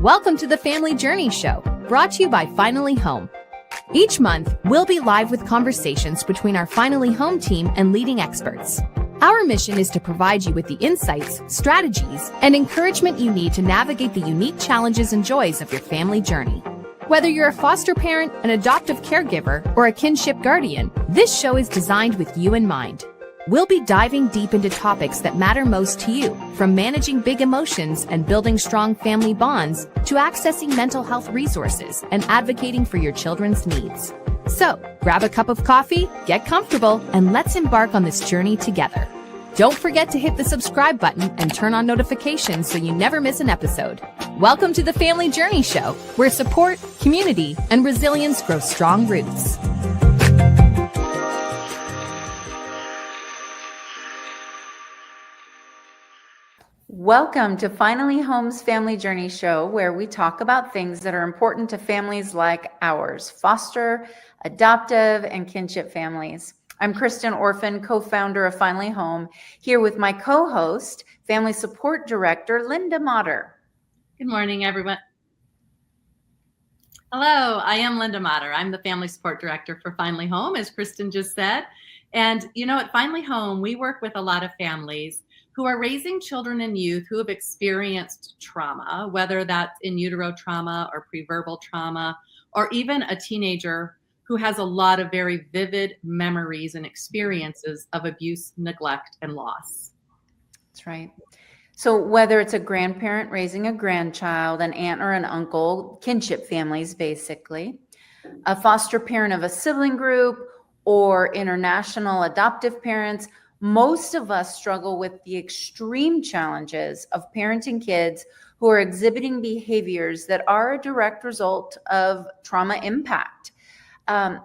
Welcome to the Family Journey Show, brought to you by Finally Home. Each month, we'll be live with conversations between our Finally Home team and leading experts. Our mission is to provide you with the insights, strategies, and encouragement you need to navigate the unique challenges and joys of your family journey. Whether you're a foster parent, an adoptive caregiver, or a kinship guardian, this show is designed with you in mind. We'll be diving deep into topics that matter most to you, from managing big emotions and building strong family bonds to accessing mental health resources and advocating for your children's needs. So, grab a cup of coffee, get comfortable, and let's embark on this journey together. Don't forget to hit the subscribe button and turn on notifications so you never miss an episode. Welcome to the Family Journey Show, where support, community, and resilience grow strong roots. Welcome to Finally Home's Family Journey Show, where we talk about things that are important to families like ours, foster, adoptive, and kinship families. I'm Kristen Orphan, co-founder of Finally Home, here with my co-host, Family Support Director, Linda Motter. Good morning, everyone. Hello, I am Linda Motter. I'm the Family Support Director for Finally Home, as Kristen just said. And you know, at Finally Home, we work with a lot of families who are raising children and youth who have experienced trauma, whether that's in utero trauma or preverbal trauma, or even a teenager who has a lot of very vivid memories and experiences of abuse, neglect, and loss. That's right. So whether it's a grandparent raising a grandchild, an aunt or an uncle, kinship families basically, a foster parent of a sibling group, or international adoptive parents, most of us struggle with the extreme challenges of parenting kids who are exhibiting behaviors that are a direct result of trauma impact.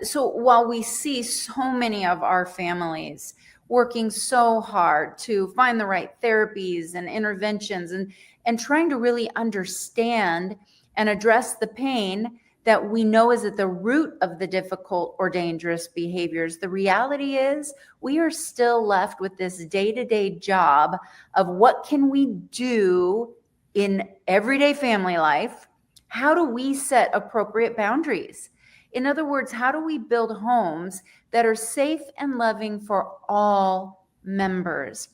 So while we see so many of our families working so hard to find the right therapies and interventions and trying to really understand and address the pain that we know is at the root of the difficult or dangerous behaviors, the reality is we are still left with this day-to-day job of what can we do in everyday family life? How do we set appropriate boundaries? In other words, how do we build homes that are safe and loving for all members?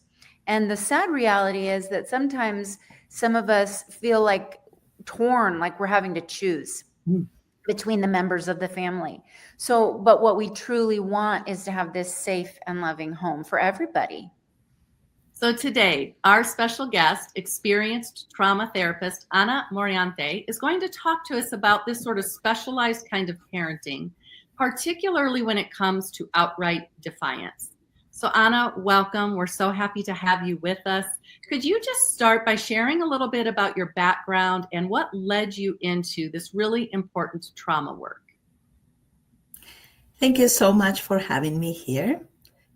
And the sad reality is that sometimes some of us feel like torn, like we're having to choose between the members of the family. So, but what we truly want is to have this safe and loving home for everybody. So today, our special guest, experienced trauma therapist, Ana Morante, is going to talk to us about this sort of specialized kind of parenting, particularly when it comes to outright defiance. So Ana, welcome. We're so happy to have you with us. Could you just start by sharing a little bit about your background and what led you into this really important trauma work? Thank you so much for having me here.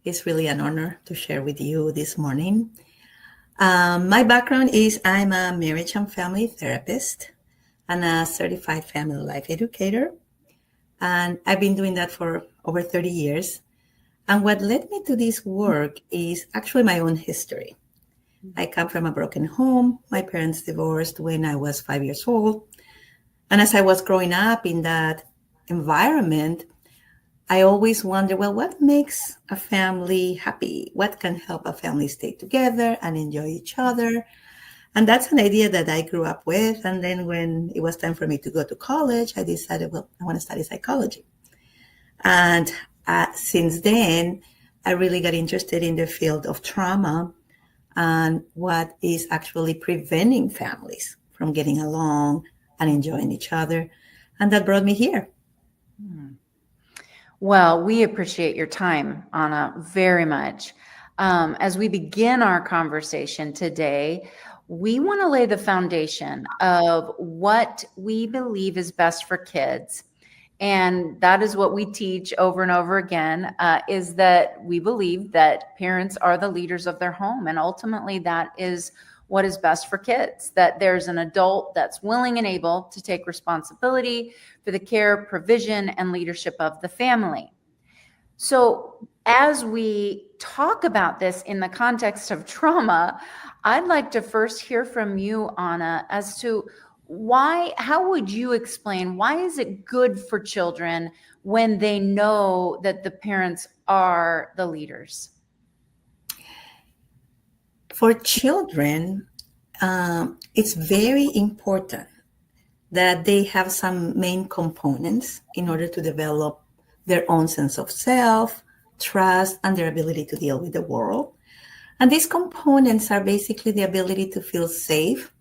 It's really an honor to share with you this morning. My background is I'm a marriage and family therapist and a certified family life educator. And I've been doing that for over 30 years. And what led me to this work is actually my own history. I come from a broken home. My parents divorced when I was 5 years old. And as I was growing up in that environment, I always wonder, well, what makes a family happy? What can help a family stay together and enjoy each other? And that's an idea that I grew up with. And then when it was time for me to go to college, I decided, well, I want to study psychology. And since then, I really got interested in the field of trauma and what is actually preventing families from getting along and enjoying each other. And that brought me here. Well, we appreciate your time, Ana, very much. As we begin our conversation today, we want to lay the foundation of what we believe is best for kids. And that is what we teach over and over again, is that we believe that parents are the leaders of their home. And ultimately, that is what is best for kids, that there's an adult that's willing and able to take responsibility for the care, provision, and leadership of the family. So as we talk about this in the context of trauma, I'd like to first hear from you, Ana, as to how would you explain, why is it good for children when they know that the parents are the leaders? For children, it's very important that they have some main components in order to develop their own sense of self, trust, and their ability to deal with the world. And these components are basically the ability to feel safe,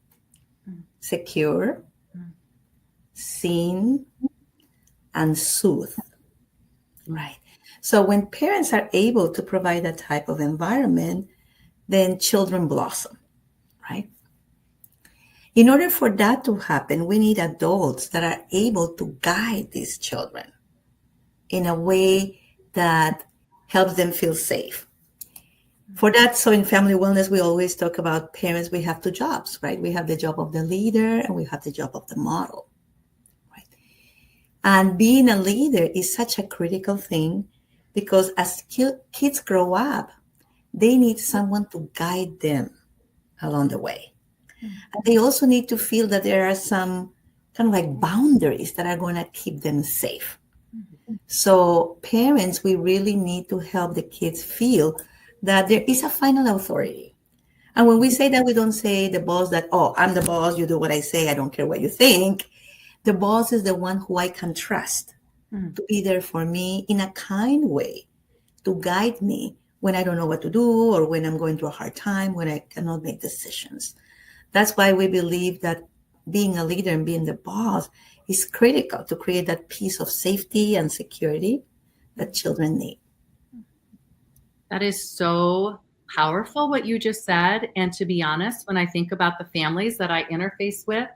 secure, seen, and soothed. Right. So when parents are able to provide that type of environment, then children blossom, right? In order for that to happen, we need adults that are able to guide these children in a way that helps them feel safe. For that, so in family wellness, we always talk about parents, we have two jobs, right? We have the job of the leader and we have the job of the model, right? And being a leader is such a critical thing because as kids grow up, they need someone to guide them along the way. And they also need to feel that there are some kind of like boundaries that are going to keep them safe. So parents, we really need to help the kids feel that there is a final authority. And when we say that, we don't say the boss that, oh, I'm the boss, you do what I say, I don't care what you think. The boss is the one who I can trust to be there for me in a kind way, to guide me when I don't know what to do or when I'm going through a hard time, when I cannot make decisions. That's why we believe that being a leader and being the boss is critical to create that piece of safety and security that children need. That is so powerful what you just said. And to be honest, when I think about the families that I interface with,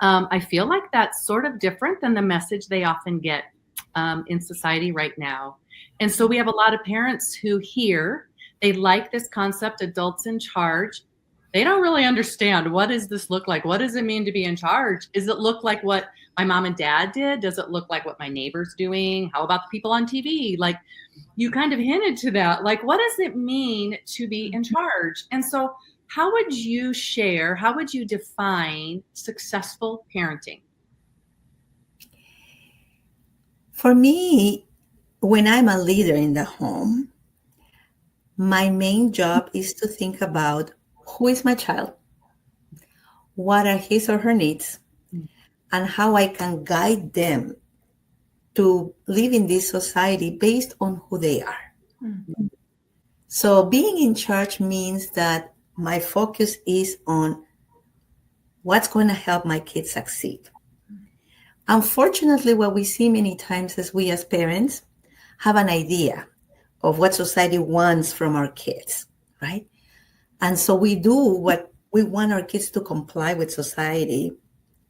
I feel like that's sort of different than the message they often get in society right now. And so we have a lot of parents who they like this concept, adults in charge. They don't really understand, what does this look like? What does it mean to be in charge? Does it look like what my mom and dad did? Does it look like what my neighbor's doing? How about the people on TV? Like, you kind of hinted to that. Like, what does it mean to be in charge? And so how would you define successful parenting? For me, when I'm a leader in the home, my main job is to think about who is my child, what are his or her needs, and how I can guide them to live in this society based on who they are. Mm-hmm. So being in charge means that my focus is on what's going to help my kids succeed. Unfortunately, what we see many times is we as parents have an idea of what society wants from our kids, right? And so we do what we want our kids to comply with society,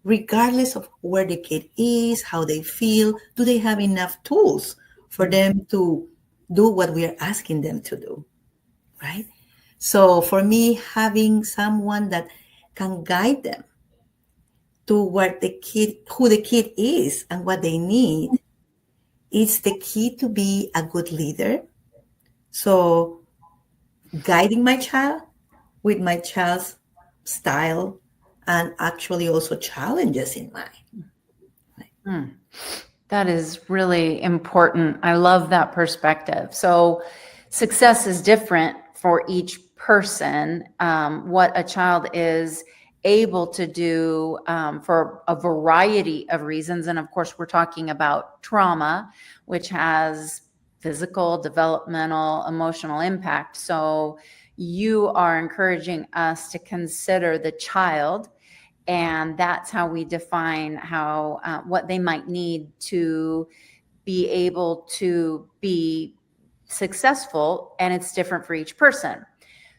regardless of where the kid is, how they feel. Do they have enough tools for them to do what we are asking them to do, right? So for me, having someone that can guide them to who the kid is and what they need, is the key to be a good leader. So guiding my child with my child's style and actually also challenges in mind. That is really important. I love that perspective. So success is different for each person. What a child is able to do for a variety of reasons. And of course, we're talking about trauma, which has physical, developmental, emotional impact. So you are encouraging us to consider the child, and that's how we define how what they might need to be able to be successful, and it's different for each person.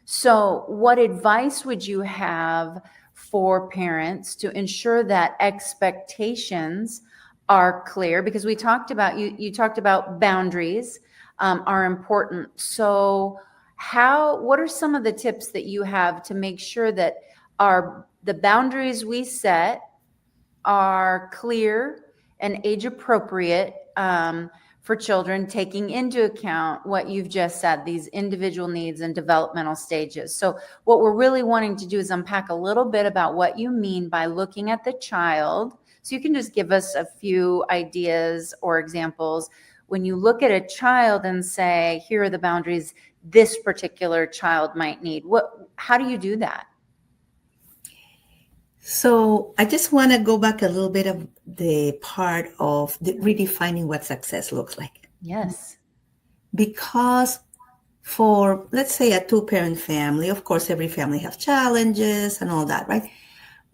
So what advice would you have for parents to ensure that expectations are clear? Because we talked about, you talked about boundaries are important. So what are some of the tips that you have to make sure that the boundaries we for for children, taking into account what you've just said, these individual needs and developmental stages. So what we're really wanting to do is unpack a little bit about what you mean by looking at the child. So you can just give us a few ideas or examples. When you look at a child and say, here are the boundaries this particular child might need, how do you do that? So I just want to go back a little bit of the part of redefining what success looks like. Yes. Because for, let's say, a two-parent family, of course, every family has challenges and all that, right?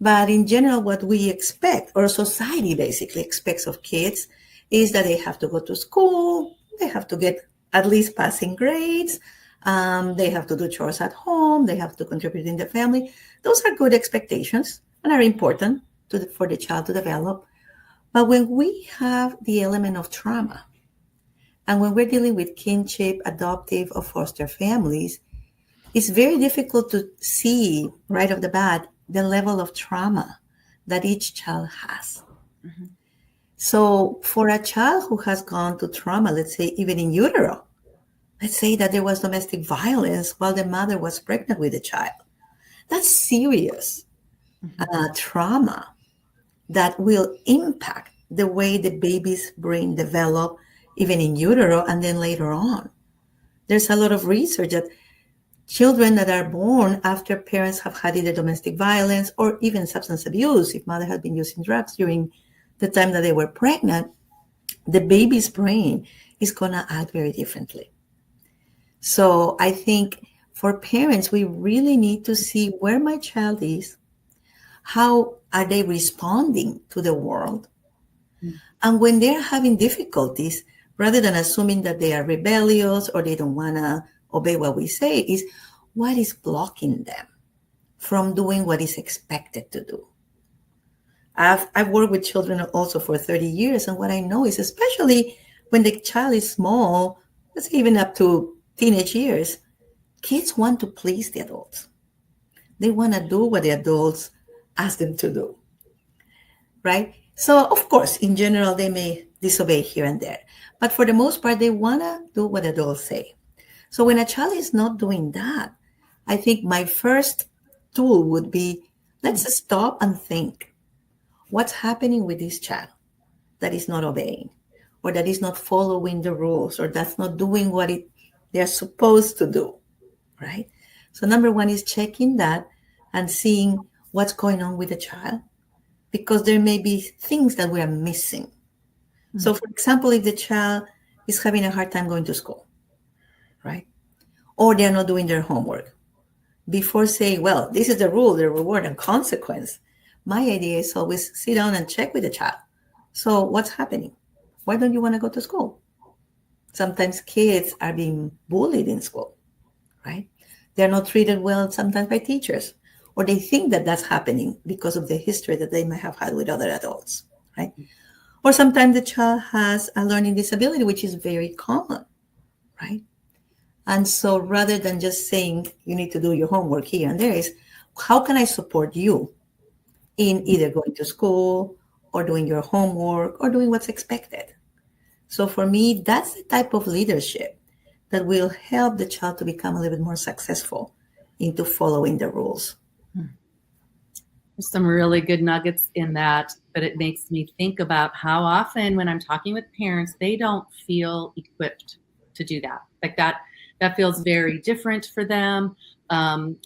But in general, what we expect, or society basically expects of kids, is that they have to go to school, they have to get at least passing grades, they have to do chores at home, they have to contribute in the family. Those are good expectations and are important for the child to develop. But when we have the element of trauma, and when we're dealing with kinship, adoptive, or foster families, it's very difficult to see right off the bat the level of trauma that each child has. Mm-hmm. So for a child who has gone to trauma, let's say even in utero, let's say that there was domestic violence while the mother was pregnant with the child, that's serious trauma that will impact the way the baby's brain develop even in utero and then later on. There's a lot of research that children that are born after parents have had either domestic violence or even substance abuse, if mother had been using drugs during the time that they were pregnant, the baby's brain is going to act very differently. So I think for parents, we really need to see where my child is, how are they responding to the world, and when they're having difficulties, rather than assuming that they are rebellious or they don't want to obey what we say, is what is blocking them from doing what is expected to do. I've worked with children also for 30 years, and what I know is, especially when the child is small, let's say even up to teenage years, kids want to please the adults. They want to do what the adults ask them to do, right? So, of course, in general, they may disobey here and there, but for the most part, they want to do what adults say. So when a child is not doing that, I think my first tool would be, let's stop and think, what's happening with this child that is not obeying, or that is not following the rules, or that's not doing what they're supposed to do, right? So number one is checking that and seeing what's going on with the child, because there may be things that we are missing. Mm-hmm. So for example, if the child is having a hard time going to school, right? Or they're not doing their homework, before saying, well, this is the rule, the reward and consequence, my idea is always sit down and check with the child. So what's happening? Why don't you want to go to school? Sometimes kids are being bullied in school, right? They're not treated well sometimes by teachers, or they think that that's happening because of the history that they might have had with other adults, right? Or sometimes the child has a learning disability, which is very common, right? And so rather than just saying you need to do your homework here and there, is how can I support you in either going to school or doing your homework or doing what's expected? So for me, that's the type of leadership that will help the child to become a little bit more successful into following the rules. There's some really good nuggets in that, but it makes me think about how often when I'm talking with parents, they don't feel equipped to do that. Like that feels very different for them.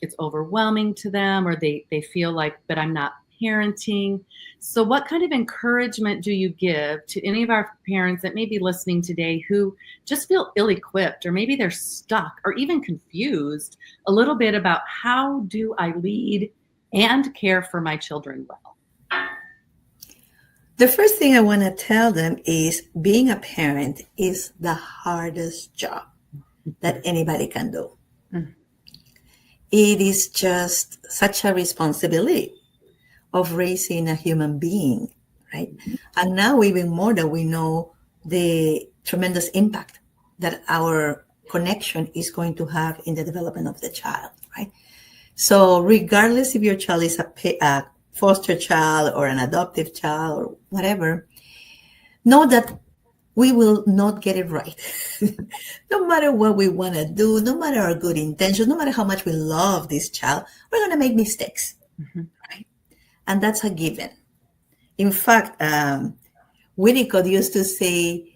It's overwhelming to them, or they feel like, but I'm not parenting. So what kind of encouragement do you give to any of our parents that may be listening today who just feel ill-equipped, or maybe they're stuck or even confused a little bit about how do I lead and care for my children well? The first thing I want to tell them is being a parent is the hardest job that anybody can do. Mm. It is just such a responsibility of raising a human being, right? And now even more that we know the tremendous impact that our connection is going to have in the development of the child, right? So regardless if your child is a foster child or an adoptive child or whatever, know that we will not get it right. No matter what we want to do, no matter our good intentions, no matter how much we love this child, we're going to make mistakes, right? And that's a given. In fact, Winnicott used to say,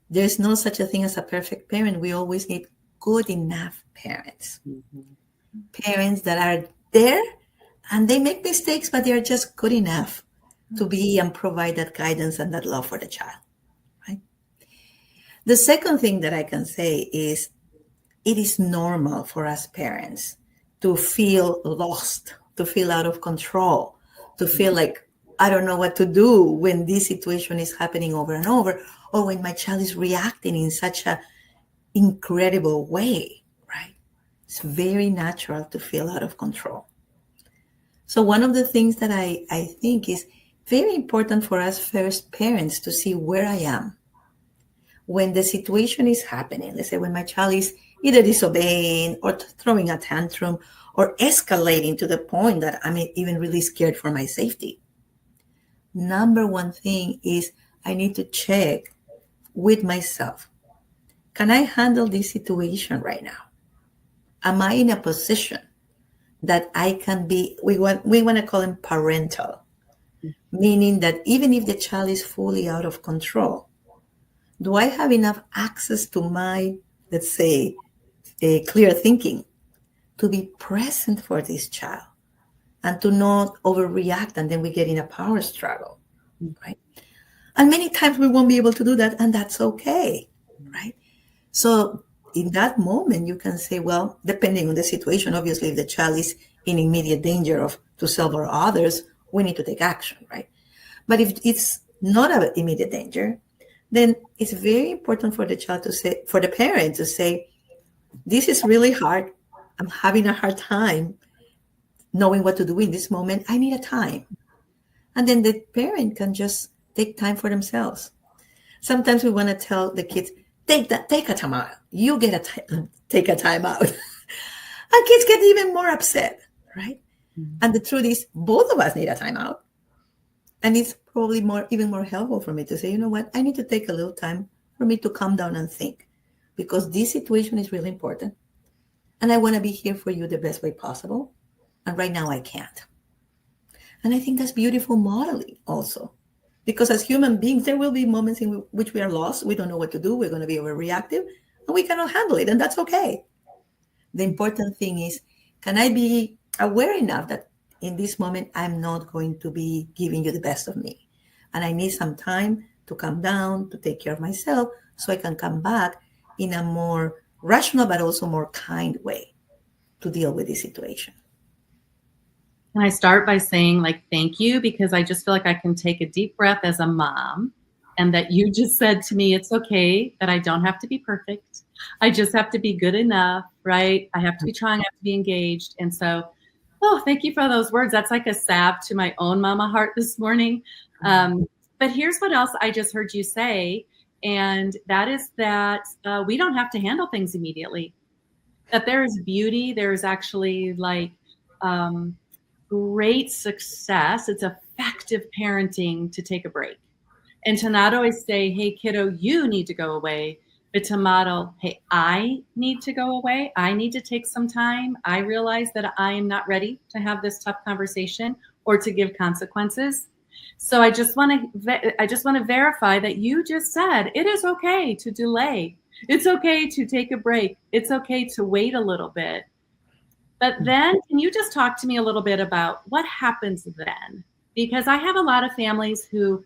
there's no such a thing as a perfect parent. We always need good enough parents. Parents that are there and they make mistakes, but they're just good enough to be and provide that guidance and that love for the child, right? The second thing that I can say is it is normal for us parents to feel lost, to feel out of control, to feel like I don't know what to do when this situation is happening over and over, or when my child is reacting in such an incredible way, right? It's very natural to feel out of control. So one of the things that I think is very important for us first parents to see where I am when the situation is happening. Let's say when my child is either disobeying or throwing a tantrum or escalating to the point that I'm even really scared for my safety. Number one thing is I need to check with myself. Can I handle this situation right now? Am I in a position that I can be, we want to call them parental, meaning that even if the child is fully out of control, do I have enough access to my, let's say, clear thinking to be present for this child and to not overreact, and then we get in a power struggle, right? And many times we won't be able to do that, and that's okay, right? So in that moment, you can say, well, depending on the situation, obviously, if the child is in immediate danger of to self or others, we need to take action, right? But if it's not an immediate danger, then it's very important for the child to say, for the parent to say, this is really hard. I'm having a hard time knowing what to do in this moment. I need a time. And then the parent can just take time for themselves. Sometimes we want to tell the kids, take a time out. You take a time out. And kids get even more upset, right? And the truth is, both of us need a time out. And it's probably even more helpful for me to say, you know what, I need to take a little time for me to calm down and think, because this situation is really important. And I want to be here for you the best way possible. And right now I can't. And I think that's beautiful modeling also. Because as human beings, there will be moments in which we are lost. We don't know what to do. We're going to be overreactive and we cannot handle it. And that's okay. The important thing is, can I be aware enough that in this moment, I'm not going to be giving you the best of me. And I need some time to calm down, to take care of myself, so I can come back in a more rational, but also more kind way to deal with this situation. Can I start by saying, thank you, because I just feel like I can take a deep breath as a mom, and that you just said to me, it's okay that I don't have to be perfect. I just have to be good enough, right? I have to be trying, I have to be engaged. And so, thank you for those words. That's like a salve to my own mama heart this morning. But here's what else I just heard you say, and that is that we don't have to handle things immediately. That there is beauty. There is actually great success. It's effective parenting to take a break and to not always say, hey, kiddo, you need to go away, but to model, hey, I need to go away. I need to take some time. I realize that I am not ready to have this tough conversation or to give consequences. So I just want to verify that you just said it is okay to delay. It's okay to take a break. It's okay to wait a little bit. But then can you just talk to me a little bit about what happens then? Because I have a lot of families who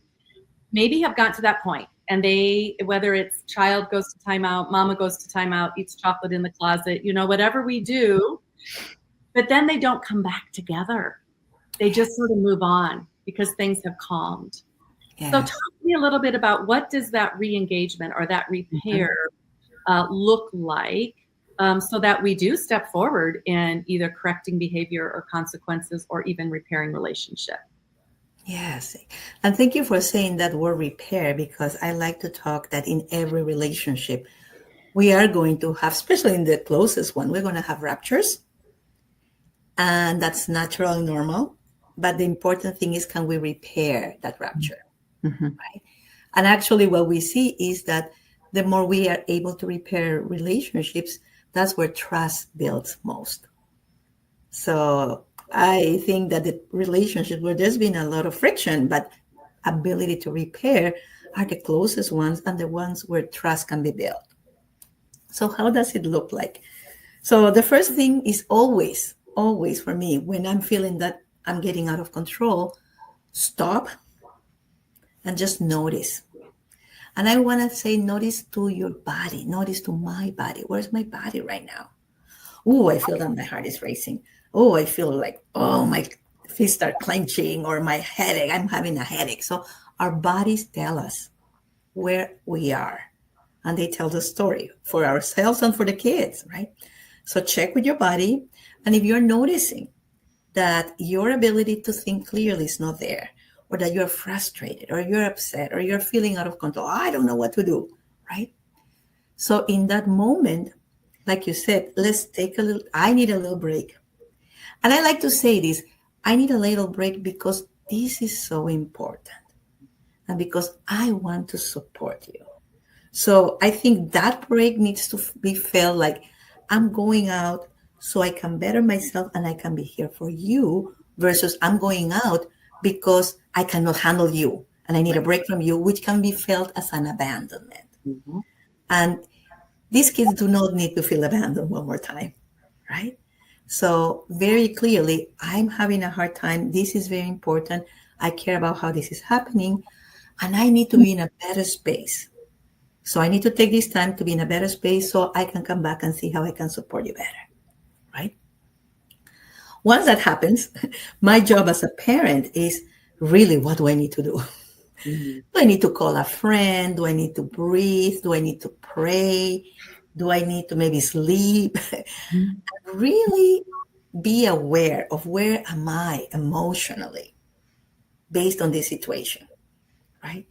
maybe have gotten to that point, and they, whether it's child goes to timeout, mama goes to timeout, eats chocolate in the closet, whatever we do, but then they don't come back together. They just sort of move on because things have calmed. Yes. So talk to me a little bit about what does that re-engagement or that repair look like, so that we do step forward in either correcting behavior or consequences or even repairing relationship. Yes. And thank you for saying that word repair, because I like to talk that in every relationship, we are going to have, especially in the closest one, we're going to have ruptures. And that's natural and normal. But the important thing is, can we repair that rupture? Right? And actually, what we see is that the more we are able to repair relationships, that's where trust builds most. So I think that the relationships where there's been a lot of friction, but ability to repair are the closest ones and the ones where trust can be built. So how does it look like? So the first thing is always, always for me, when I'm feeling that I'm getting out of control, stop and just notice. And I want to say, notice to your body, notice to my body. Where's my body right now? Oh, I feel that my heart is racing. Oh, I feel like, oh, my fists are clenching or my headache. I'm having a headache. So our bodies tell us where we are. And they tell the story for ourselves and for the kids, right? So check with your body. And if you're noticing that your ability to think clearly is not there, or that you're frustrated, or you're upset, or you're feeling out of control, I don't know what to do, right? So in that moment, like you said, let's take a little, I need a little break. And I like to say this, I need a little break because this is so important. And because I want to support you. So I think that break needs to be felt like I'm going out so I can better myself and I can be here for you versus I'm going out because I cannot handle you and I need a break from you, which can be felt as an abandonment. Mm-hmm. And these kids do not need to feel abandoned one more time, right? So very clearly, I'm having a hard time. This is very important. I care about how this is happening and I need to be in a better space. So I need to take this time to be in a better space so I can come back and see how I can support you better, right? Once that happens, my job as a parent is really, what do I need to do? Mm-hmm. Do I need to call a friend? Do I need to breathe? Do I need to pray? Do I need to maybe sleep? Mm-hmm. Really be aware of where am I emotionally based on this situation, right?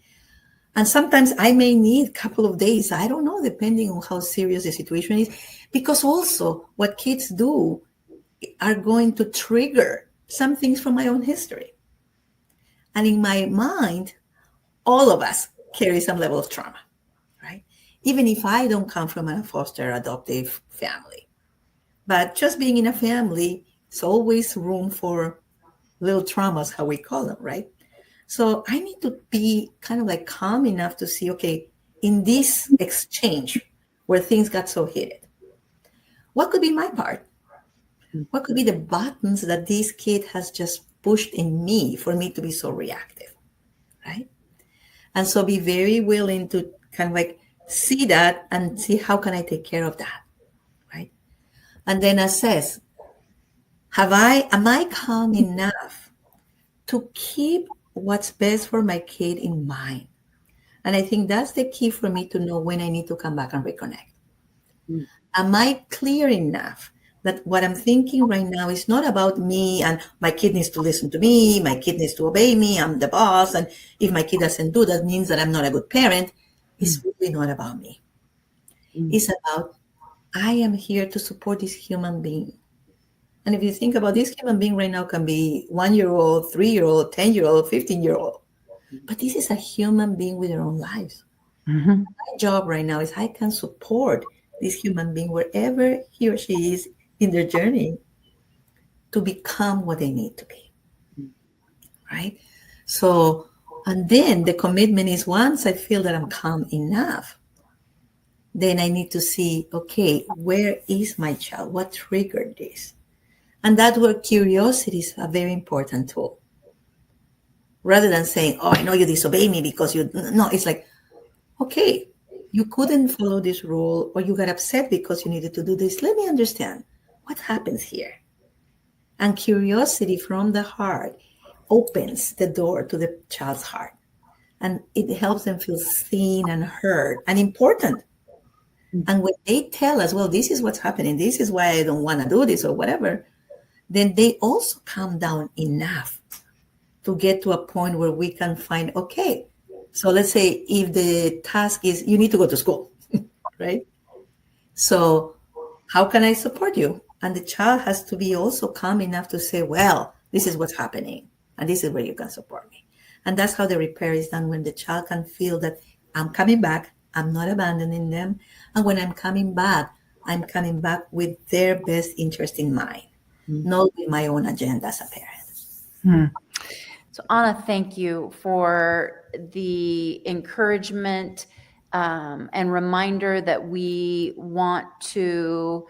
And sometimes I may need a couple of days. I don't know, depending on how serious the situation is. Because also what kids do are going to trigger some things from my own history. And in my mind, all of us carry some level of trauma, right? Even if I don't come from a foster adoptive family. But just being in a family, it's always room for little traumas, how we call them, right? So I need to be kind of like calm enough to see, okay, in this exchange where things got so heated, what could be my part? What could be the buttons that this kid has just pushed in me for me to be so reactive, right? And so be very willing to kind of like see that and see how can I take care of that, right? And then assess, am I calm enough to keep what's best for my kid in mind? And I think that's the key for me to know when I need to come back and reconnect. Mm. Am I clear enough that what I'm thinking right now is not about me and my kid needs to listen to me, my kid needs to obey me, I'm the boss, and if my kid doesn't do that means that I'm not a good parent. It's really not about me. It's about I am here to support this human being. And if you think about this human being right now can be 1-year-old, 3-year-old, 10-year-old, 15-year-old. But this is a human being with their own lives. Mm-hmm. My job right now is I can support this human being wherever he or she is in their journey to become what they need to be. Right? So, and then the commitment is once I feel that I'm calm enough, then I need to see, okay, where is my child? What triggered this? And that's where curiosity is a very important tool. Rather than saying, oh, I know you disobey me because no, it's like, okay, you couldn't follow this rule or you got upset because you needed to do this. Let me understand what happens here. And curiosity from the heart opens the door to the child's heart. And it helps them feel seen and heard and important. And when they tell us, well, this is what's happening, this is why I don't want to do this or whatever, then they also calm down enough to get to a point where we can find, okay, so let's say if the task is you need to go to school, right? So how can I support you? And the child has to be also calm enough to say, well, this is what's happening and this is where you can support me. And that's how the repair is done, when the child can feel that I'm coming back, I'm not abandoning them. And when I'm coming back with their best interest in mind, not with my own agenda as a parent. So Anna, thank you for the encouragement and reminder that we want to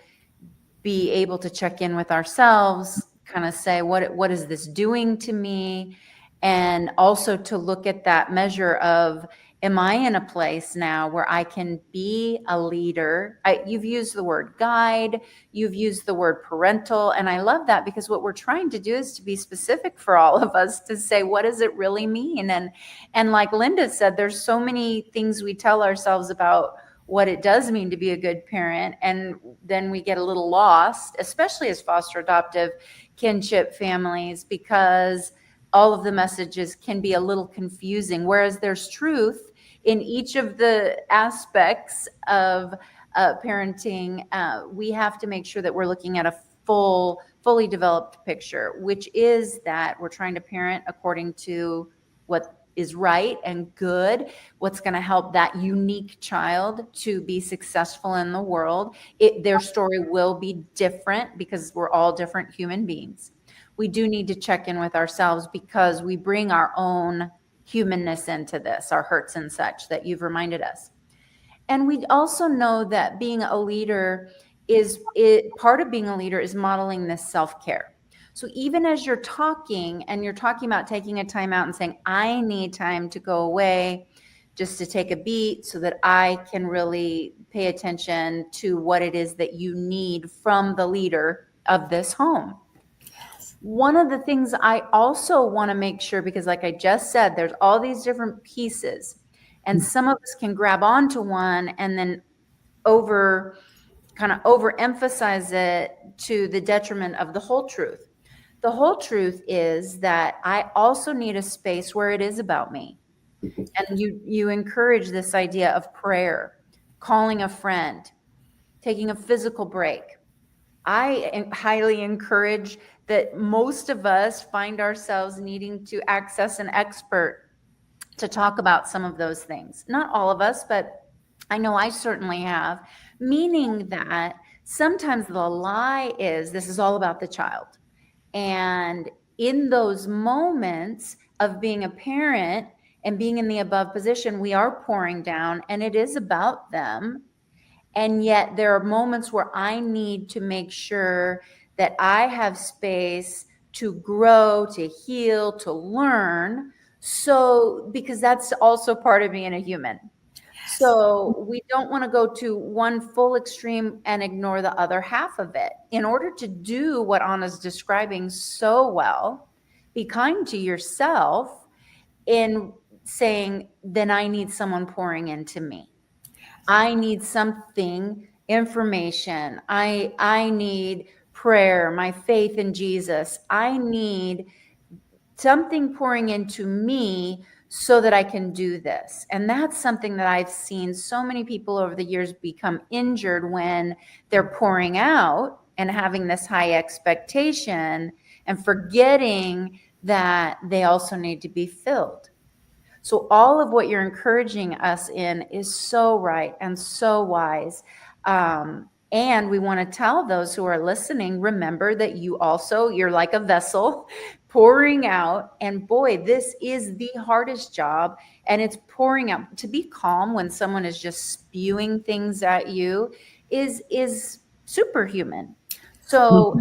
be able to check in with ourselves, kind of say, what is this doing to me? And also to look at that measure of, am I in a place now where I can be a leader? You've used the word guide, you've used the word parental, and I love that, because what we're trying to do is to be specific for all of us, to say, what does it really mean? And like Linda said, there's so many things we tell ourselves about what it does mean to be a good parent, and then we get a little lost, especially as foster adoptive kinship families, because all of the messages can be a little confusing, whereas there's truth in each of the aspects of parenting. We have to make sure that we're looking at a fully developed picture, which is that we're trying to parent according to what is right and good, what's going to help that unique child to be successful in the world. Their story will be different, because we're all different human beings. We do need to check in with ourselves, because we bring our own humanness into this, our hurts and such, that you've reminded us. And we also know that being a leader part of being a leader is modeling this self-care. So even as you're talking, and you're talking about taking a time out and saying, I need time to go away just to take a beat so that I can really pay attention to what it is that you need from the leader of this home. One of the things I also want to make sure, because like I just said, there's all these different pieces, and some of us can grab onto one and then overemphasize it to the detriment of the whole truth. The whole truth is that I also need a space where it is about me. And you encourage this idea of prayer, calling a friend, taking a physical break. I highly encourage that most of us find ourselves needing to access an expert to talk about some of those things. Not all of us, but I know I certainly have, meaning that sometimes the lie is this is all about the child. And in those moments of being a parent and being in the above position, we are pouring down, and it is about them. And yet there are moments where I need to make sure that I have space to grow, to heal, to learn. So, because that's also part of being a human. So we don't want to go to one full extreme and ignore the other half of it. In order to do what Anna's describing so well, be kind to yourself in saying, then I need someone pouring into me. I need something, information. I need prayer, my faith in Jesus. I need something pouring into me so that I can do this. And that's something that I've seen so many people over the years become injured when they're pouring out and having this high expectation and forgetting that they also need to be filled. So all of what you're encouraging us in is so right and so wise. And we want to tell those who are listening, remember that you're like a vessel pouring out. And boy, this is the hardest job. And it's pouring out. To be calm when someone is just spewing things at you is superhuman. So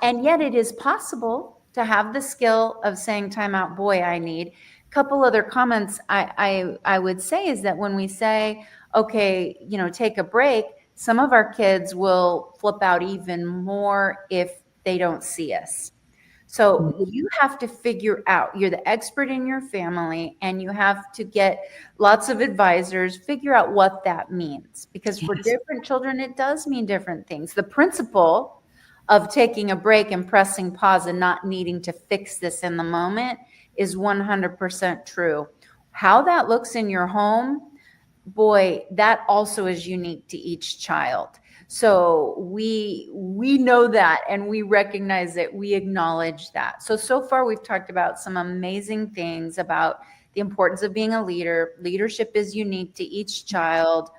and yet it is possible to have the skill of saying, time out, boy, I need. Couple other comments I would say is that when we say, okay, take a break, some of our kids will flip out even more if they don't see us. So you have to figure out, you're the expert in your family, and you have to get lots of advisors, figure out what that means, because for different children, it does mean different things. The principle of taking a break and pressing pause and not needing to fix this in the moment is 100% true. How that looks in your home, boy, that also is unique to each child. So we know that, and we recognize it. We acknowledge that. So far we've talked about some amazing things about the importance of being a leader. Leadership is unique to each child.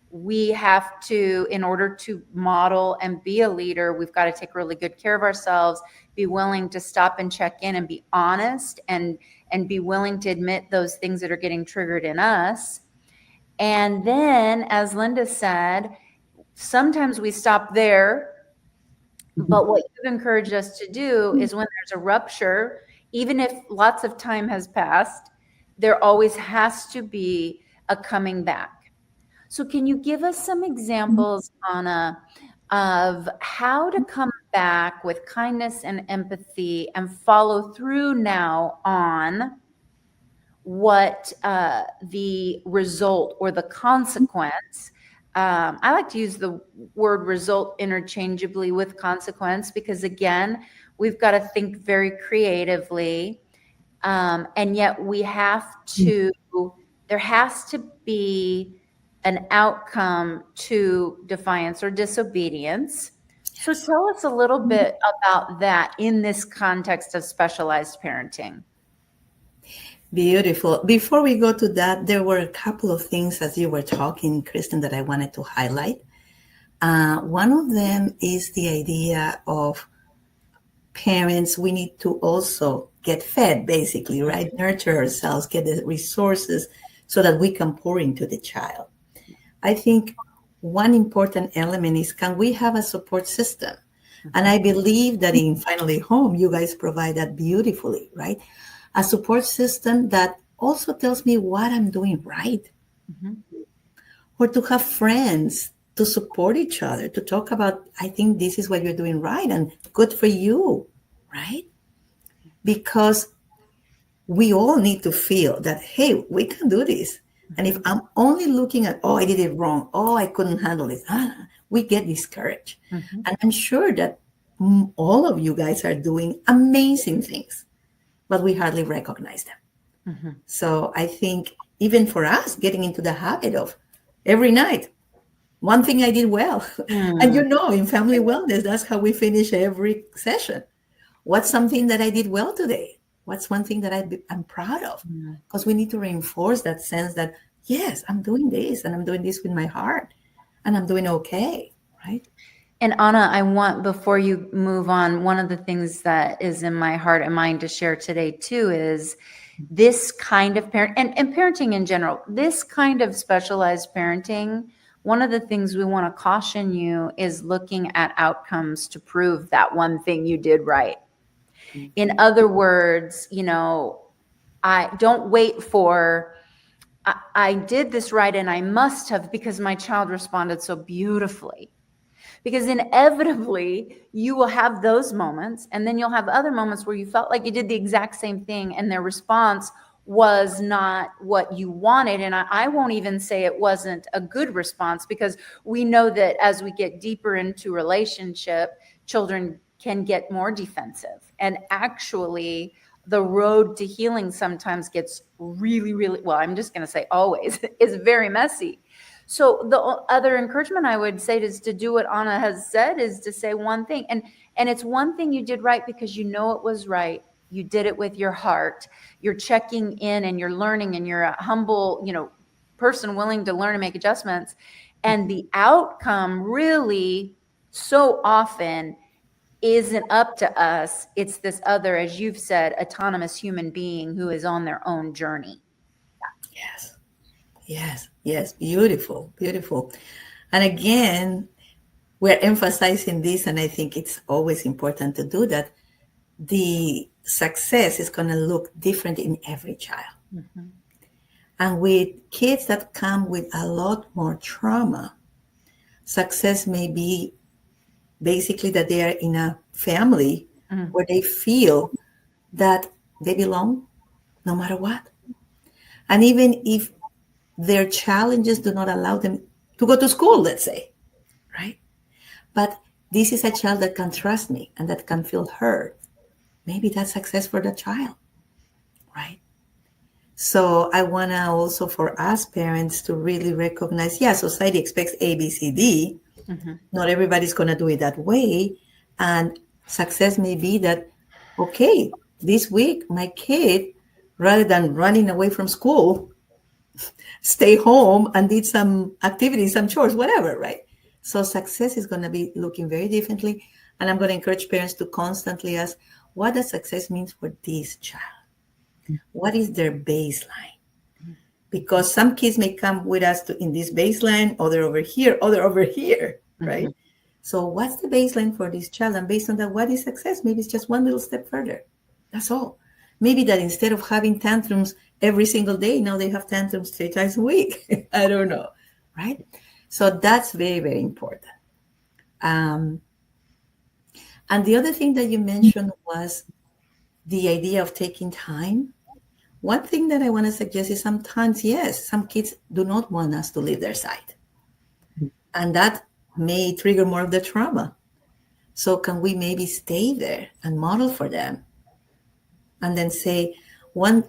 We have to, in order to model and be a leader, we've got to take really good care of ourselves, be willing to stop and check in and be honest, and be willing to admit those things that are getting triggered in us. And then, as Linda said, sometimes we stop there, but what you've encouraged us to do is when there's a rupture, even if lots of time has passed, there always has to be a coming back. So can you give us some examples, Anna, of how to come back with kindness and empathy and follow through now on what the result or the consequence? I like to use the word result interchangeably with consequence, because again, we've got to think very creatively. And yet we have to, there has to be an outcome to defiance or disobedience. So tell us a little bit about that in this context of specialized parenting. Beautiful. Before we go to that, there were a couple of things as you were talking, Kristen, that I wanted to highlight. One of them is the idea of parents, we need to also get fed, basically, right? Nurture ourselves, get the resources so that we can pour into the child. I think one important element is, can we have a support system? And I believe that in Finally Home, you guys provide that beautifully, right? A support system that also tells me what I'm doing right. Or to have friends to support each other, to talk about, I think this is what you're doing right and good for you, right? Because we all need to feel that, hey, we can do this. And if I'm only looking at, oh, I did it wrong, oh, I couldn't handle it, we get discouraged. And I'm sure that all of you guys are doing amazing things, but we hardly recognize them. So I think even for us, getting into the habit of every night, one thing I did well. And you know, in family wellness, that's how we finish every session. What's something that I did well today? What's one thing that I'm proud of? Because we need to reinforce that sense that, yes, I'm doing this, and I'm doing this with my heart, and I'm doing okay, right? And Anna, I want, before you move on, one of the things that is in my heart and mind to share today too is this kind of parent, and parenting in general, this kind of specialized parenting. One of the things we want to caution you is looking at outcomes to prove that one thing you did right. In other words, you know, I don't wait for, I did this right and I must have because my child responded so beautifully. Because inevitably you will have those moments, and then you'll have other moments where you felt like you did the exact same thing and their response was not what you wanted. And I won't even say it wasn't a good response, because we know that as we get deeper into relationship, children can get more defensive. And actually, the road to healing sometimes gets really, really, well, I'm just going to say always, is very messy. So the other encouragement I would say is to do what Anna has said, is to say one thing. And it's one thing you did right because you know it was right. You did it with your heart. You're checking in and you're learning, and you're a humble, you know, person willing to learn and make adjustments. And the outcome really so often isn't up to us. It's this other, as you've said, autonomous human being who is on their own journey. Yes. Yes. Yes. Beautiful. Beautiful. And again, we're emphasizing this, and I think it's always important to do that. The success is going to look different in every child. And with kids that come with a lot more trauma, success may be basically that they are in a family where they feel that they belong no matter what. And even if their challenges do not allow them to go to school, let's say, right? But this is a child that can trust me and that can feel heard. Maybe that's success for the child, right? So I want to also, for us parents, to really recognize, yeah, society expects A, B, C, D, Not everybody's going to do it that way. And success may be that, okay, this week, my kid, rather than running away from school, stay home and did some activities, some chores, whatever, right? So success is going to be looking very differently. And I'm going to encourage parents to constantly ask, what does success mean for this child? What is their baseline? Because some kids may come with us in this baseline, or they're over here, or they're over here, right? So what's the baseline for this child? And based on that, what is success? Maybe it's just one little step further. That's all. Maybe that instead of having tantrums every single day, now they have tantrums 3 times a week. I don't know, right? So that's very, very important. And the other thing that you mentioned was the idea of taking time. One thing that I want to suggest is sometimes, yes, some kids do not want us to leave their side. And that may trigger more of the trauma. So can we maybe stay there and model for them? And then say, one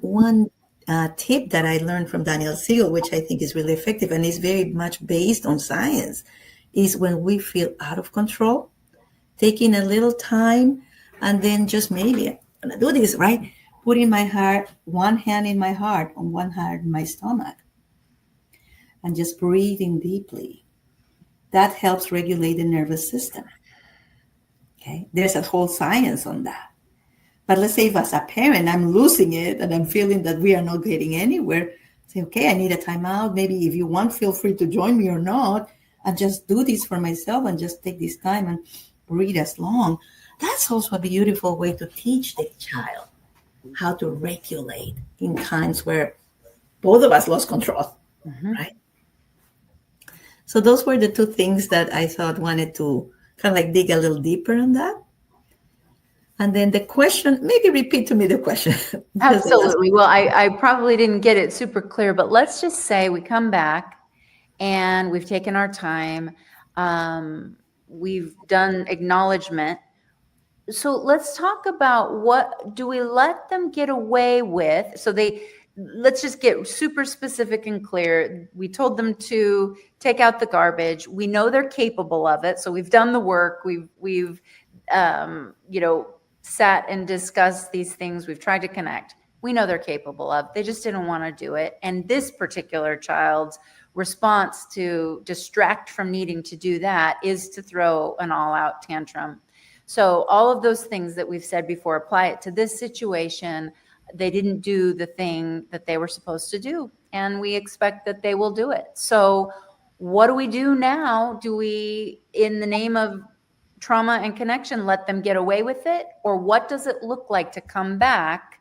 tip that I learned from Daniel Siegel, which I think is really effective and is very much based on science, is when we feel out of control, taking a little time and then just maybe, I'm going to do this, right? Putting my heart, one hand in my heart, on one hand in my stomach, and just breathing deeply. That helps regulate the nervous system. Okay, there's a whole science on that. But let's say if as a parent, I'm losing it and I'm feeling that we are not getting anywhere, say, okay, I need a timeout. Maybe if you want, feel free to join me or not, and just do this for myself and just take this time and breathe as long. That's also a beautiful way to teach the child how to regulate in times where both of us lost control, right? So those were the 2 things that I thought wanted to kind of like dig a little deeper on that. And then the question, maybe repeat to me the question. Absolutely. Well, I probably didn't get it super clear, but let's just say we come back and we've taken our time. We've done acknowledgement. So let's talk about, what do we let them get away with? So let's just get super specific and clear. We told them to take out the garbage. We know they're capable of it. So we've done the work. We've sat and discussed these things. We've tried to connect. We know they're capable of. They just didn't want to do it. And this particular child's response to distract from needing to do that is to throw an all-out tantrum. So all of those things that we've said before, apply it to this situation. They didn't do the thing that they were supposed to do, and we expect that they will do it. So what do we do now? Do we, in the name of trauma and connection, let them get away with it? Or what does it look like to come back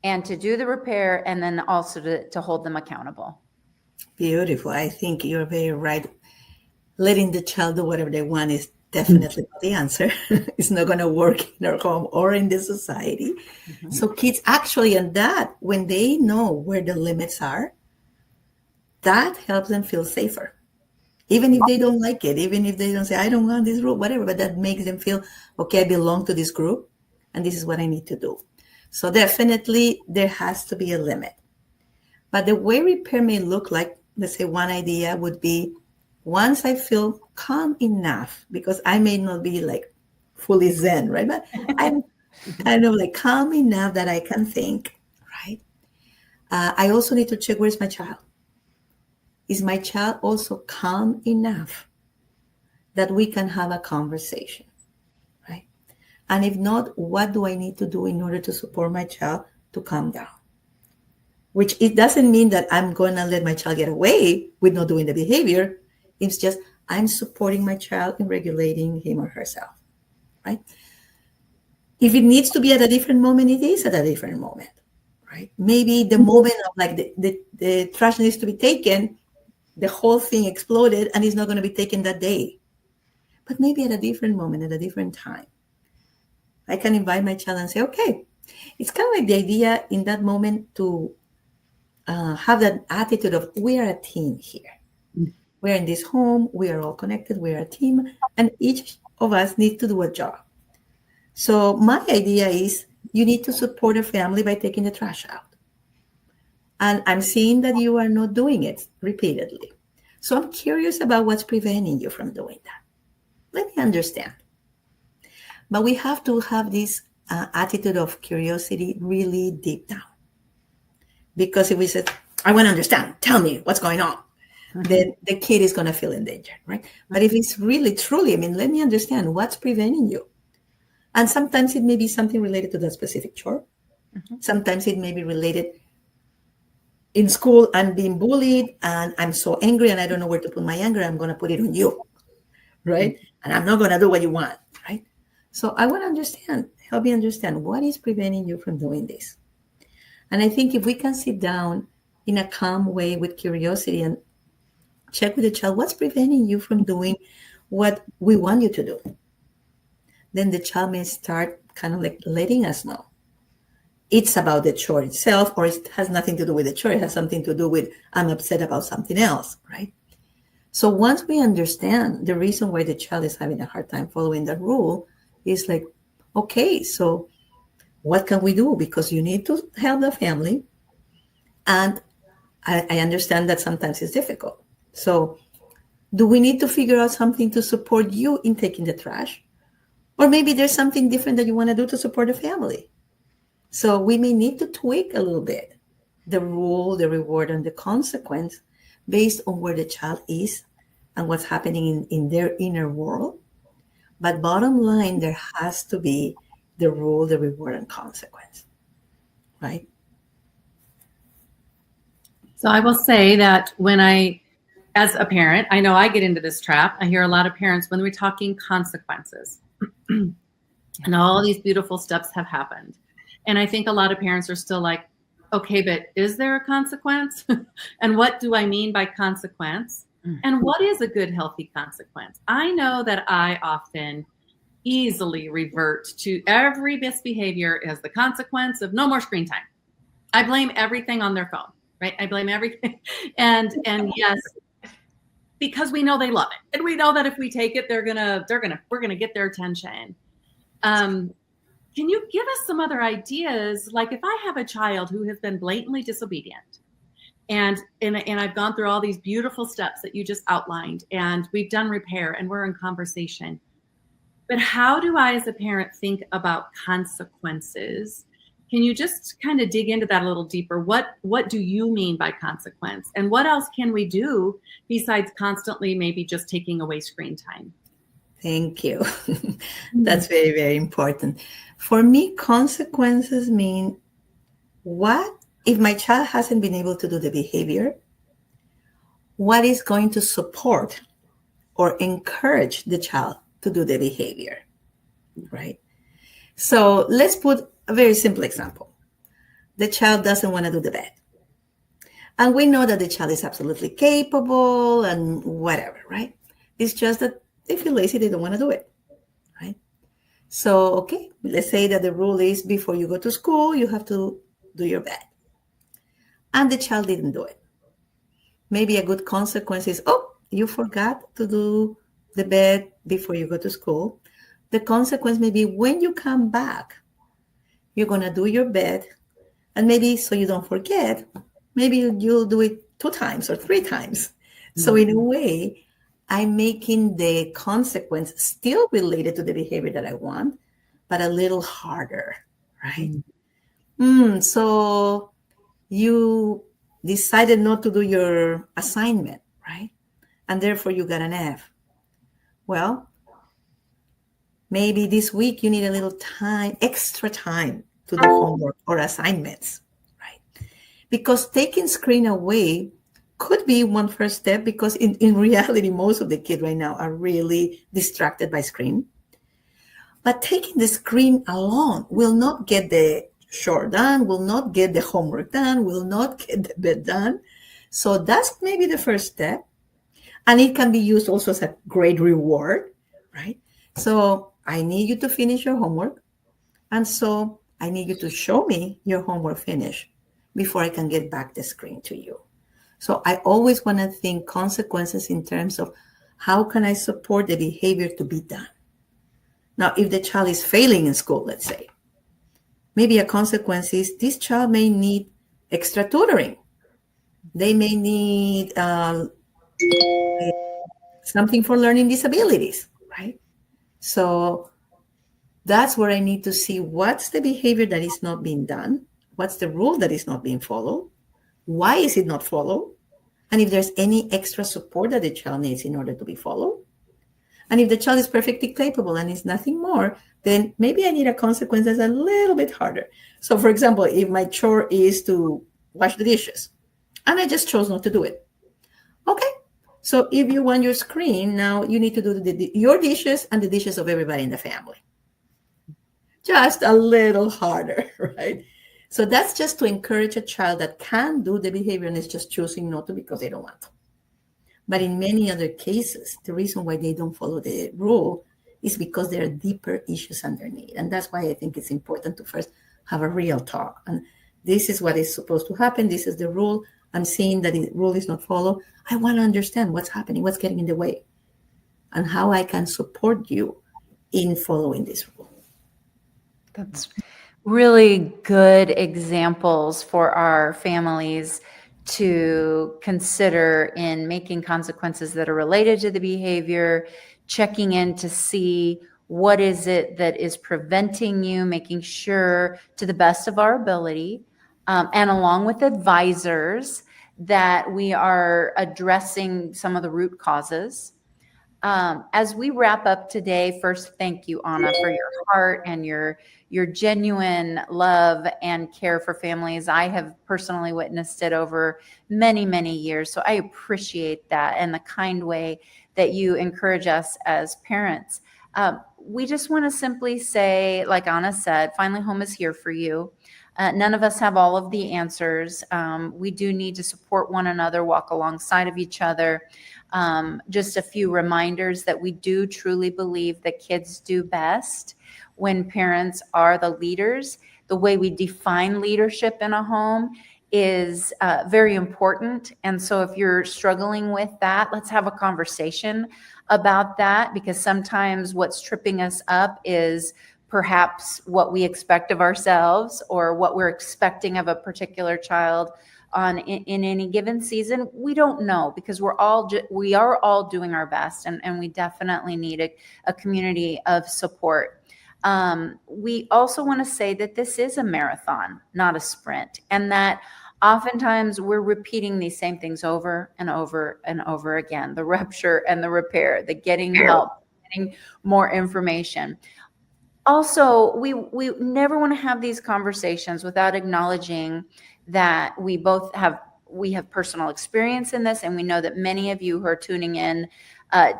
and to do the repair, and then also to hold them accountable? Beautiful. I think you're very right. Letting the child do whatever they want is definitely not the answer. It's not going to work in our home or in the society. So kids actually, and that when they know where the limits are, that helps them feel safer. Even if they don't like it, even if they don't say, I don't want this rule, whatever, but that makes them feel, okay, I belong to this group and this is what I need to do. So definitely there has to be a limit. But the way repair may look like, let's say one idea would be, once I feel calm enough, because I may not be like fully Zen, right? But I'm kind of like calm enough that I can think, right? I also need to check, where's my child? Is my child also calm enough that we can have a conversation, right? And if not, what do I need to do in order to support my child to calm down? Which it doesn't mean that I'm going to let my child get away with not doing the behavior. It's just I'm supporting my child in regulating him or herself, right? If it needs to be at a different moment, it is at a different moment, right? Maybe the moment of like the trash needs to be taken, the whole thing exploded and it's not going to be taken that day. But maybe at a different moment, at a different time, I can invite my child and say, okay, it's kind of like the idea in that moment to have that attitude of, we are a team here. We're in this home, we are all connected, we're a team, and each of us needs to do a job. So my idea is you need to support a family by taking the trash out. And I'm seeing that you are not doing it repeatedly. So I'm curious about what's preventing you from doing that. Let me understand. But we have to have this attitude of curiosity really deep down. Because if we say, I want to understand, tell me what's going on, then the kid is going to feel in danger, right? But if it's really, truly, I mean, let me understand what's preventing you. And sometimes it may be something related to that specific chore. Sometimes it may be related in school, I'm being bullied and I'm so angry and I don't know where to put my anger. I'm going to put it on you, right? And I'm not going to do what you want, right? So I want to understand, help me understand what is preventing you from doing this. And I think if we can sit down in a calm way with curiosity and check with the child, what's preventing you from doing what we want you to do? Then the child may start kind of like letting us know. It's about the chore itself, or it has nothing to do with the chore. It has something to do with, I'm upset about something else, right? So once we understand the reason why the child is having a hard time following that rule, is like, okay, so what can we do? Because you need to help the family. And I understand that sometimes it's difficult. So do we need to figure out something to support you in taking the trash? Or maybe there's something different that you want to do to support the family. So we may need to tweak a little bit the rule, the reward, and the consequence based on where the child is and what's happening in their inner world. But bottom line, there has to be the rule, the reward, and consequence, right? So I will say that as a parent, I know I get into this trap. I hear a lot of parents when we're talking consequences and all these beautiful steps have happened. And I think a lot of parents are still like, okay, but is there a consequence? And what do I mean by consequence? And what is a good, healthy consequence? I know that I often easily revert to every misbehavior as the consequence of no more screen time. I blame everything on their phone, right? I blame everything. And yes, because we know they love it. And we know that if we take it, we're gonna get their attention. Can you give us some other ideas? Like if I have a child who has been blatantly disobedient and I've gone through all these beautiful steps that you just outlined and we've done repair and we're in conversation, but how do I as a parent think about consequences? Can you just kind of dig into that a little deeper? What do you mean by consequence? And what else can we do besides constantly maybe just taking away screen time? Thank you. That's very, very important. For me, consequences mean what if my child hasn't been able to do the behavior, what is going to support or encourage the child to do the behavior, right? So let's put a very simple example. The child doesn't want to do the bed. And we know that the child is absolutely capable and whatever, right? It's just that they feel lazy, they don't want to do it, right? So, okay, let's say that the rule is before you go to school, you have to do your bed. And the child didn't do it. Maybe a good consequence is, oh, you forgot to do the bed before you go to school. The consequence may be when you come back, you're going to do your bed. And maybe so you don't forget, maybe you'll do it 2 times or 3 times. So in a way, I'm making the consequence still related to the behavior that I want, but a little harder, right? So you decided not to do your assignment, right? And therefore you got an F. Well, maybe this week you need a little time, extra time to do homework or assignments, right? Because taking screen away could be one first step, because in reality, most of the kids right now are really distracted by screen. But taking the screen alone will not get the chore done, will not get the homework done, will not get the bed done. So that's maybe the first step. And it can be used also as a great reward, right? So I need you to finish your homework. And so I need you to show me your homework finished before I can get back the screen to you. So I always want to think consequences in terms of how can I support the behavior to be done. Now, if the child is failing in school, let's say, maybe a consequence is this child may need extra tutoring. They may need something for learning disabilities, right? So that's where I need to see what's the behavior that is not being done, what's the rule that is not being followed, why is it not followed, and if there's any extra support that the child needs in order to be followed. And if the child is perfectly capable and is nothing more, then maybe I need a consequence that's a little bit harder. So, for example, if my chore is to wash the dishes and I just chose not to do it, okay. So if you want your screen, now you need to do your dishes and the dishes of everybody in the family. Just a little harder, right? So that's just to encourage a child that can do the behavior and is just choosing not to because they don't want to. But in many other cases, the reason why they don't follow the rule is because there are deeper issues underneath. And that's why I think it's important to first have a real talk. And this is what is supposed to happen. This is the rule. I'm seeing that the rule is not followed. I want to understand what's happening, what's getting in the way, and how I can support you in following this rule. That's really good examples for our families to consider in making consequences that are related to the behavior, checking in to see what is it that is preventing you, making sure to the best of our ability, and along with advisors that we are addressing some of the root causes. As we wrap up today, first, thank you, Anna, for your heart and your genuine love and care for families. I have personally witnessed it over many, many years. So I appreciate that and the kind way that you encourage us as parents. We just want to simply say, like Anna said, Finally Home is here for you. None of us have all of the answers. We do need to support one another, walk alongside of each other. Just a few reminders that we do truly believe that kids do best when parents are the leaders. The way we define leadership in a home is very important. And so if you're struggling with that, let's have a conversation about that, because sometimes what's tripping us up is perhaps what we expect of ourselves or what we're expecting of a particular child in any given season. We don't know, because we are all doing our best, and we definitely need a community of support. We also want to say that this is a marathon, not a sprint, and that oftentimes we're repeating these same things over and over and over again: the rupture and the repair, the getting help, getting more information. Also, we never want to have these conversations without acknowledging that we have personal experience in this, and we know that many of you who are tuning in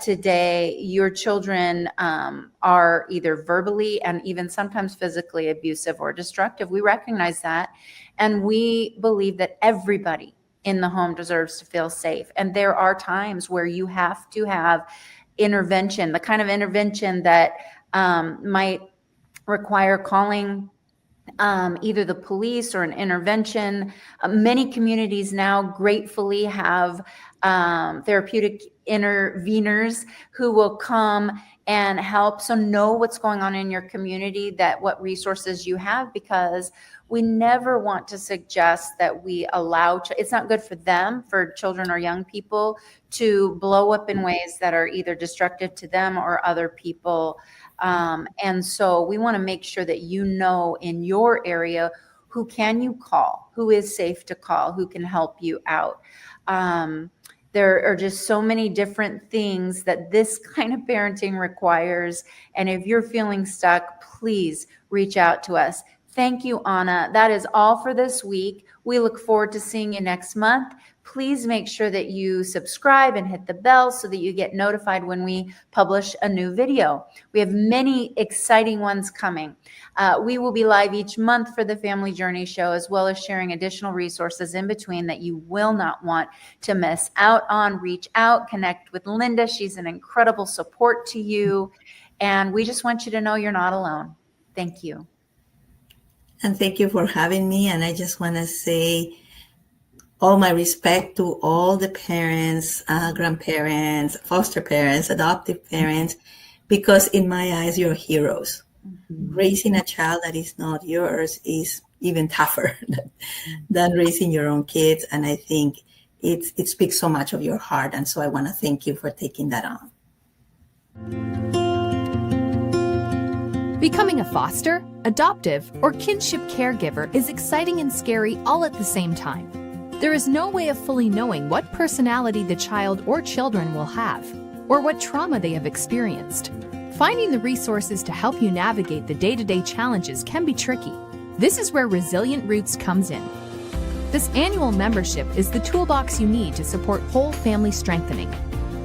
today, your children are either verbally and even sometimes physically abusive or destructive. We recognize that, and we believe that everybody in the home deserves to feel safe. And there are times where you have to have intervention, the kind of intervention that might require calling either the police or an intervention. Many communities now gratefully have therapeutic interveners who will come and help. So know what's going on in your community, that what resources you have, because we never want to suggest that we allow, it's not good for them, for children or young people, to blow up in ways that are either destructive to them or other people. And so we want to make sure that you know in your area, who can you call, who is safe to call, who can help you out. There are just so many different things that this kind of parenting requires. And if you're feeling stuck, please reach out to us. Thank you, Anna. That is all for this week. We look forward to seeing you next month. Please make sure that you subscribe and hit the bell so that you get notified when we publish a new video. We have many exciting ones coming. We will be live each month for the Family Journey Show, as well as sharing additional resources in between that you will not want to miss out on. Reach out, connect with Linda. She's an incredible support to you. And we just want you to know you're not alone. Thank you. And thank you for having me. And I just want to say all my respect to all the parents, grandparents, foster parents, adoptive parents, because in my eyes, you're heroes. Mm-hmm. Raising a child that is not yours is even tougher than raising your own kids. And I think it speaks so much of your heart. And so I want to thank you for taking that on. Becoming a foster, adoptive, or kinship caregiver is exciting and scary all at the same time. There is no way of fully knowing what personality the child or children will have, or what trauma they have experienced. Finding the resources to help you navigate the day-to-day challenges can be tricky. This is where Resilient Roots comes in. This annual membership is the toolbox you need to support whole family strengthening.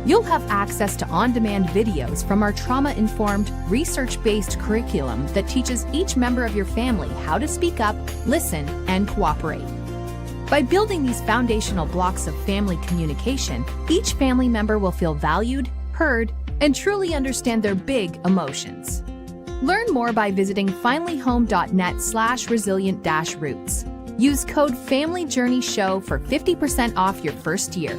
You'll have access to on-demand videos from our trauma-informed, research-based curriculum that teaches each member of your family how to speak up, listen, and cooperate. By building these foundational blocks of family communication, each family member will feel valued, heard, and truly understand their big emotions. Learn more by visiting finallyhome.net/resilient-roots. Use code FamilyJourneyShow for 50% off your first year.